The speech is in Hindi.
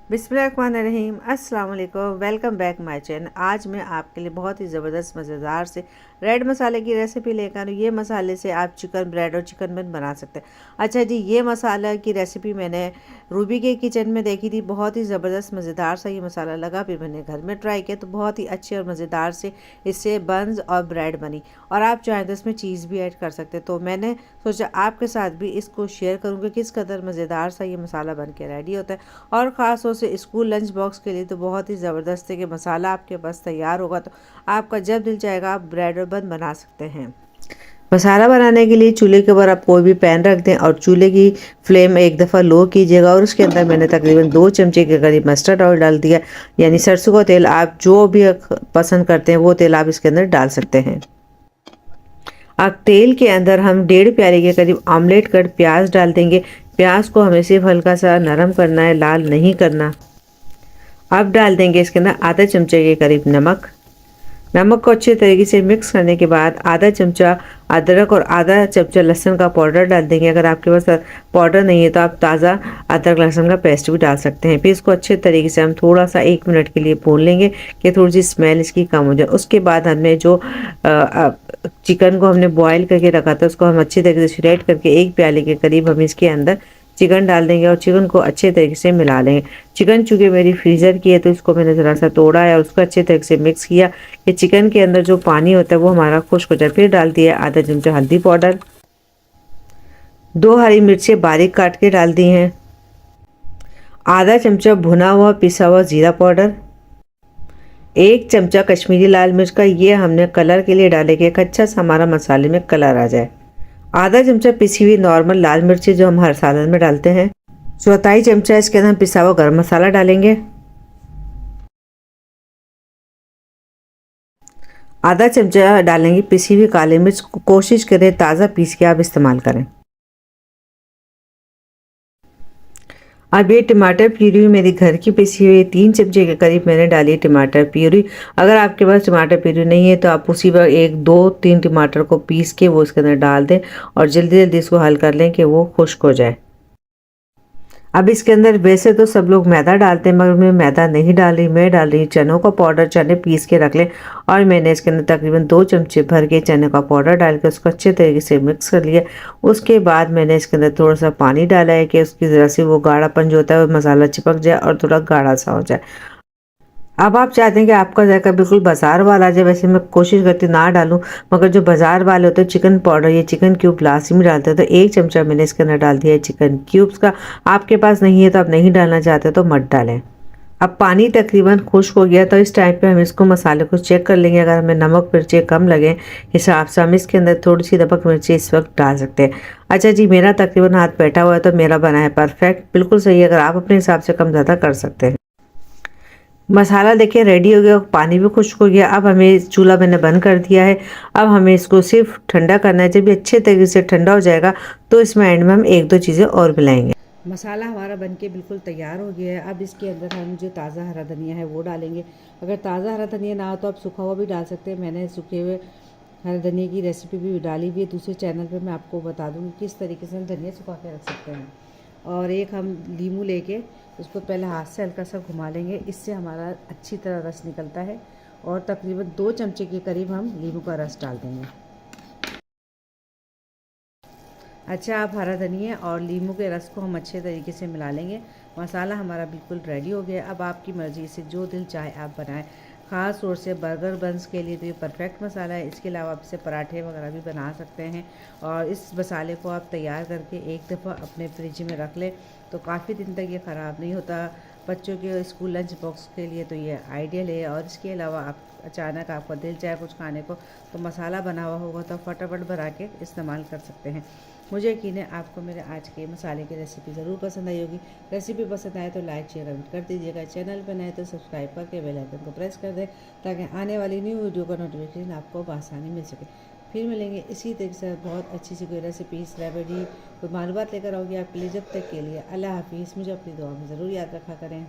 बिस्मिल्लाहिर्रहमानिर्रहीम, अस्सलाम वालेकुम। Welcome back my channel. आज मैं आपके लिए बहुत ही ज़बरदस्त मज़ेदार से रेड मसाले की रेसिपी लेकर आई हूँ। ये मसाले से आप चिकन ब्रेड और चिकन बन बना सकते हैं। अच्छा जी, ये मसाला की रेसिपी मैंने रूबी के किचन में देखी थी। बहुत ही ज़बरदस्त मज़ेदार सा ये मसाला लगा, फिर मैंने घर में ट्राई किया तो बहुत ही अच्छे और मज़ेदार से इससे बन्स और ब्रेड बनी। और आप चाहें तो इसमें चीज़ भी ऐड कर सकते हैं। तो मैंने सोचा आपके साथ भी इसको शेयर करूँगी किस कदर मज़ेदार सा ये मसाला बन के रेडी होता है। और ख़ास तौर से स्कूल लंच बॉक्स के लिए तो बहुत ही ज़बरदस्त है कि मसाला आपके पास तैयार होगा तो आपका जब दिल चाहेगा आप ब्रेड और बन बना सकते हैं। मसाला बनाने के लिए चूल्हे के ऊपर आप कोई भी पैन रख दें और चूल्हे की फ्लेम एक दफ़ा लो कीजिएगा और उसके अंदर मैंने तकरीबन 2 चमचे के करीब मस्टर्ड ऑयल डाल दिया, यानी सरसों का तेल। आप जो भी पसंद करते हैं वो तेल आप इसके अंदर डाल सकते हैं। अब तेल के अंदर हम 1.5 प्याले के करीब ऑमलेट कट प्याज डाल देंगे। प्याज को हमें सिर्फ हल्का सा नरम करना है, लाल नहीं करना। अब डाल देंगे इसके अंदर आधा चमचे के करीब नमक। नमक को अच्छे तरीके से मिक्स करने के बाद आधा चमचा अदरक और आधा चमचा लहसुन का पाउडर डाल देंगे। अगर आपके पास पाउडर नहीं है तो आप ताज़ा अदरक लहसुन का पेस्ट भी डाल सकते हैं। फिर इसको अच्छे तरीके से हम थोड़ा सा 1 मिनट के लिए भून लेंगे कि थोड़ी सी स्मेल इसकी कम हो जाए। उसके बाद हमने जो चिकन को हमने बॉयल करके रखा था उसको हम अच्छे तरीके से श्रेड करके 1 प्याले के करीब हम इसके अंदर चिकन डाल देंगे और चिकन को अच्छे तरीके से मिला लेंगे। चिकन चूँकि मेरी फ्रीज़र की है तो इसको मैंने ज़रा सा तोड़ा है और उसको अच्छे तरीके से मिक्स किया कि चिकन के अंदर जो पानी होता है वो हमारा खुश्क हो जाए। फिर डाल दिया आधा चमचा हल्दी पाउडर, 2 हरी मिर्चें बारीक काट के डाल दी हैं, आधा चमचा भुना हुआ पिसा हुआ ज़ीरा पाउडर, 1 चमचा कश्मीरी लाल मिर्च का, ये हमने कलर के लिए डाले कि एक अच्छा सा हमारा मसाले में कलर आ जाए, आधा चमचा पिसी हुई नॉर्मल लाल मिर्ची जो हम हर सालन में डालते हैं, चौथाई चमचा इसके अंदर हम पिसा हुआ गर्म मसाला डालेंगे, आधा चमचा डालेंगे पिसी हुई काली मिर्च। कोशिश करें ताज़ा पीस के आप इस्तेमाल करें। अब ये टमाटर प्यूरी मेरी घर की पिसी हुई 3 चमचे के करीब मैंने डाली टमाटर प्यूरी। अगर आपके पास टमाटर प्यूरी नहीं है तो आप उसी पर 1 2 3 टमाटर को पीस के वो इसके अंदर डाल दें और जल्दी जल्दी इसको हल कर लें कि वो खुश्क हो जाए। अब इसके अंदर वैसे तो सब लोग मैदा डालते हैं मगर मैं मैदा नहीं डाल रही, मैं डाल रही चनों का पाउडर। चने पीस के रख लें और मैंने इसके अंदर तकरीबन 2 चमचे भर के चने का पाउडर डाल के उसको अच्छे तरीके से मिक्स कर लिया। उसके बाद मैंने इसके अंदर थोड़ा सा पानी डाला है कि उसकी ज़रा सी वो गाढ़ापन जो होता है वो मसाला चिपक जाए और थोड़ा गाढ़ा सा हो जाए। अब आप चाहते हैं कि आपका जायका बिल्कुल बाज़ार वाला आ जाए, वैसे मैं कोशिश करती ना डालूं, मगर जो बाज़ार वाले होते हैं चिकन पाउडर या चिकन क्यूब लास्ट में डालते हैं तो 1 चमचा मैंने इसके अंदर डाल दिया है चिकन क्यूब्स का। आपके पास नहीं है तो आप नहीं डालना चाहते तो मत डालें। अब पानी तकरीबन खुश्क हो गया तो इस टाइम पे हम इसको मसाले को चेक कर लेंगे। अगर हमें नमक मिर्चें कम लगे हिसाब से हम इसके अंदर थोड़ी सी नमक मिर्ची इस वक्त डाल सकते हैं। अच्छा जी, मेरा तकरीबन हाथ बैठा हुआ है तो मेरा बना है परफेक्ट, बिल्कुल सही है। अगर आप अपने हिसाब से कम ज़्यादा कर सकते हैं। मसाला देखिए रेडी हो गया, पानी भी खुश्क हो गया। अब हमें चूल्हा मैंने बंद कर दिया है। अब हमें इसको सिर्फ ठंडा करना है। जब ये अच्छे तरीके से ठंडा हो जाएगा तो इसमें एंड में हम 1 2 चीज़ें और मिलाएंगे। मसाला हमारा बनके बिल्कुल तैयार हो गया है। अब इसके अंदर हम जो ताज़ा हरा धनिया है वो डालेंगे। अगर ताज़ा हरा धनिया ना हो तो आप सूखा हुआ भी डाल सकते हैं। मैंने सूखे हुए हरे धनिया की रेसिपी भी डाली हुई है दूसरे चैनल पे, मैं आपको बता दूँगी किस तरीके से हम धनिया सुखा के रख सकते हैं। और एक हम लीमू लेके उसको पहले हाथ से हल्का सा घुमा लेंगे, इससे हमारा अच्छी तरह रस निकलता है। और तकरीबन 2 चमचे के करीब हम लीमू का रस डाल देंगे। अच्छा, आप हरा धनिया और लीमू के रस को हम अच्छे तरीके से मिला लेंगे। मसाला हमारा बिल्कुल रेडी हो गया। अब आपकी मर्ज़ी से जो दिल चाहे आप बनाएं। ख़ास तौर से बर्गर बन्स के लिए तो ये परफेक्ट मसाला है। इसके अलावा आप इसे पराठे वगैरह भी बना सकते हैं। और इस मसाले को आप तैयार करके एक दफ़ा अपने फ्रिज में रख लें तो काफ़ी दिन तक ये ख़राब नहीं होता। बच्चों के स्कूल लंच बॉक्स के लिए तो ये आइडियल है। और इसके अलावा आप अचानक आपका दिल चाहे कुछ खाने को तो मसाला बना हुआ होगा तो फटाफट बना के इस्तेमाल कर सकते हैं। मुझे यकीन है आपको मेरे आज के मसाले की रेसिपी ज़रूर पसंद आई होगी। रेसिपी पसंद आए तो लाइक शेयर कमेंट कर दीजिएगा। चैनल पर नए तो सब्सक्राइब करके बेल आइकन को प्रेस कर दें ताकि आने वाली न्यू वीडियो का नोटिफिकेशन आपको बआसानी मिल सके। फिर मिलेंगे इसी तरीके से बहुत अच्छी सी कोई रेसिपी रेमेडी कोई मालूमात लेकर आओगी आपके लिए। जब तक के लिए अल्लाह हाफिज़। मुझे अपनी दुआ में ज़रूर याद रखा करें।